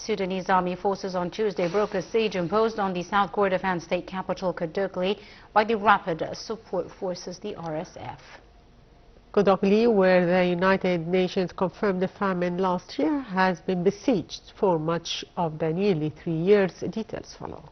Sudanese army forces on Tuesday broke a siege imposed on the South Kordofan state capital Kadugli by the Rapid Support Forces, the RSF. Kadugli, where the United Nations confirmed the famine last year, has been besieged for much of the nearly 3 years. Details follow.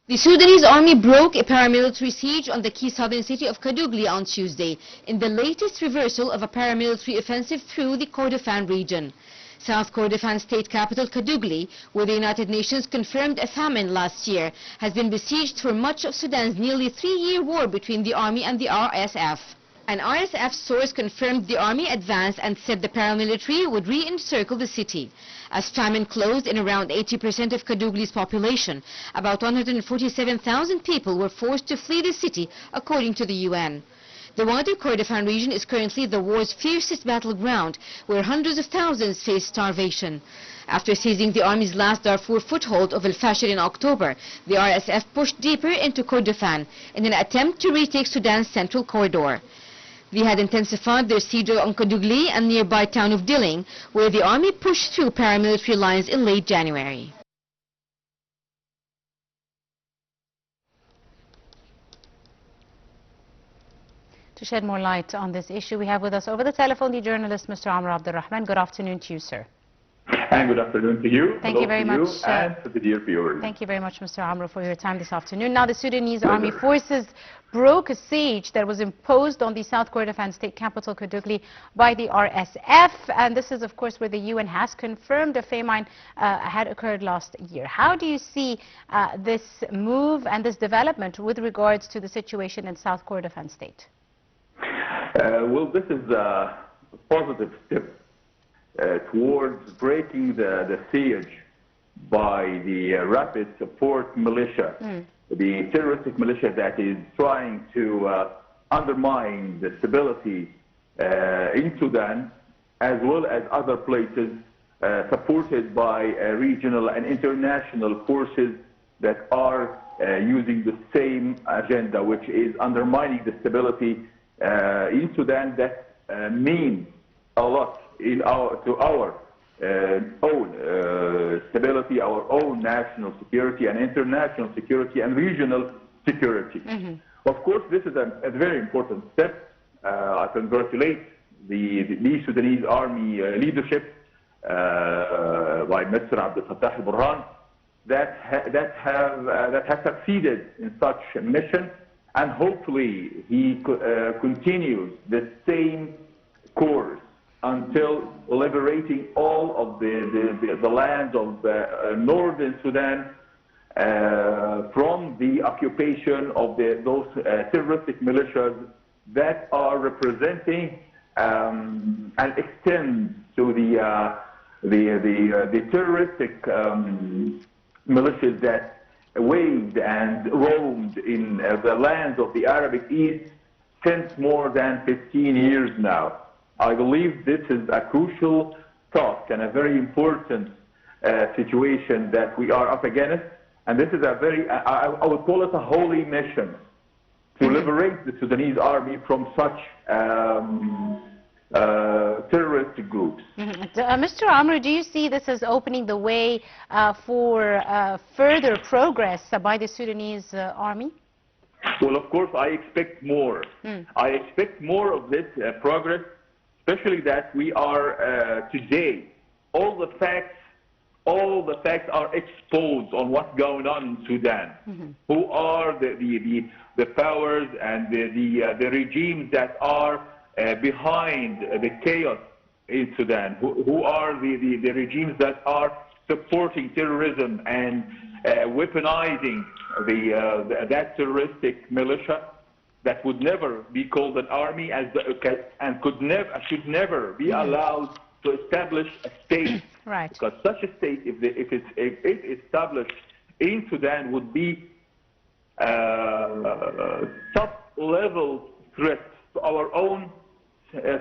The Sudanese army broke a paramilitary siege on the key southern city of Kadugli on Tuesday, in the latest reversal of a paramilitary offensive through the Kordofan region. South Kordofan state capital Kadugli, where the United Nations confirmed a famine last year, has been besieged for much of Sudan's nearly 3-year war between the army and the RSF. An RSF source confirmed the army advanced and said the paramilitary would re-encircle the city. As famine closed in around 80% of Kadugli's population, about 147,000 people were forced to flee the city, according to the UN. The wider Kordofan region is currently the war's fiercest battleground, where hundreds of thousands face starvation. After seizing the army's last Darfur foothold of al-Fashir in October, the RSF pushed deeper into Kordofan in an attempt to retake Sudan's central corridor. They had intensified their siege on Kadugli and nearby town of Dilling, where the army pushed through paramilitary lines in late January. To shed more light on this issue, we have with us over the telephone the journalist Mr. Rahman. Good afternoon to you, sir. And good afternoon to you. Thank you very much. And to the dear viewers. Thank you very much, Mr. Amro, for your time this afternoon. Now, the Sudanese army forces broke a siege that was imposed on the South Kordofan state capital, Kadugli, by the RSF. And this is, of course, where the UN has confirmed a famine had occurred last year. How do you see this move and this development with regards to the situation in South Kordofan state? Well, this is a positive step towards breaking the siege by the Rapid Support Militia, the terroristic militia that is trying to undermine the stability in Sudan, as well as other places, supported by regional and international forces that are using the same agenda, which is undermining the stability in Sudan. That means a lot to our own stability, our own national security and international security and regional security. Of course, this is a very important step. I congratulate the Sudanese army leadership by Mr. Abdel that has succeeded in such a mission, and hopefully he continues the same course until liberating all of the lands of northern Sudan from the occupation of those terroristic militias that are representing and extend to the terroristic militias that waved and roamed in the lands of the Arabic East since more than 15 years now. I believe this is a crucial task and a very important situation that we are up against, and this is a very, I would call it a holy mission to liberate the Sudanese army from such terrorist groups. Mr. Amr, do you see this as opening the way for further progress by the Sudanese army? Well, of course, I expect more. I expect more of this progress, especially that we are today, all the facts are exposed on what's going on in Sudan. Who are the powers and the regimes that are behind the chaos in Sudan? Who are the regimes that are supporting terrorism and weaponizing that terroristic militia that would never be called an army and should never be allowed to establish a state. Right. Because such a state, if it's established in Sudan, would be top-level threat to our own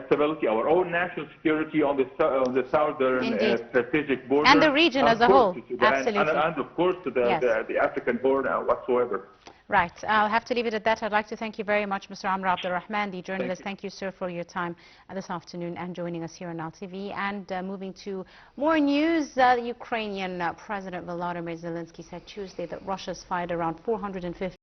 stability, our own national security on the southern strategic border. And the region as a whole. Absolutely. And of course to the African horn whatsoever. Right. I'll have to leave it at that. I'd like to thank you very much, Mr. Abdel Rahman, the journalist. Thank you, sir, for your time this afternoon and joining us here on Nile TV. And moving to more news, the Ukrainian President Volodymyr Zelensky said Tuesday that Russia's fired around 450